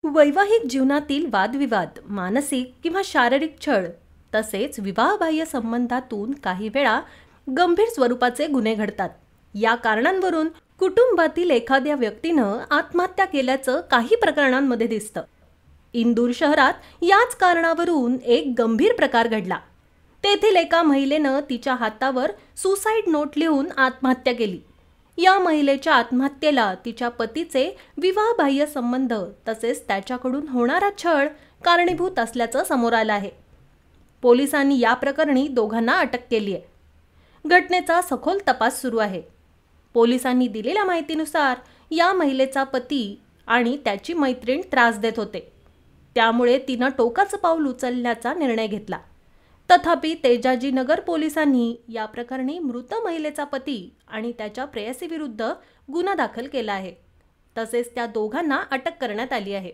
वैवाहिक जीवनातील वादविवाद, मानसिक किंवा शारीरिक छळ तसेच विवाहबाह्य संबंधातून काही वेळा गंभीर स्वरूपाचे गुन्हे घडतात. या कारणांवरून कुटुंबातील एखाद्या व्यक्तीनं आत्महत्या केल्याचं काही प्रकरणांमध्ये दिसतं. इंदूर शहरात याच कारणावरून एक गंभीर प्रकार घडला. तेथील एका महिलेनं तिच्या हातावर सुसाईड नोट लिहून आत्महत्या केली. या महिलेच्या आत्महत्येला तिच्या पतीचे विवाहबाह्य संबंध तसेच त्याच्याकडून होणारा छळ कारणीभूत असल्याचं समोर आलं आहे. पोलिसांनी या प्रकरणी दोघांना अटक केली आहे. घटनेचा सखोल तपास सुरू आहे. पोलिसांनी दिलेल्या माहितीनुसार या महिलेचा पती आणि त्याची मैत्रीण त्रास देत होते. त्यामुळे तिनं टोकाचं पाऊल उचलण्याचा निर्णय घेतला. तथापि तेजाजीनगर पोलिसांनी या प्रकरणी मृत महिलेचा पती आणि त्याच्या प्रेयसीविरुद्ध गुन्हा दाखल केला आहे. तसेच त्या दोघांना अटक करण्यात आली आहे.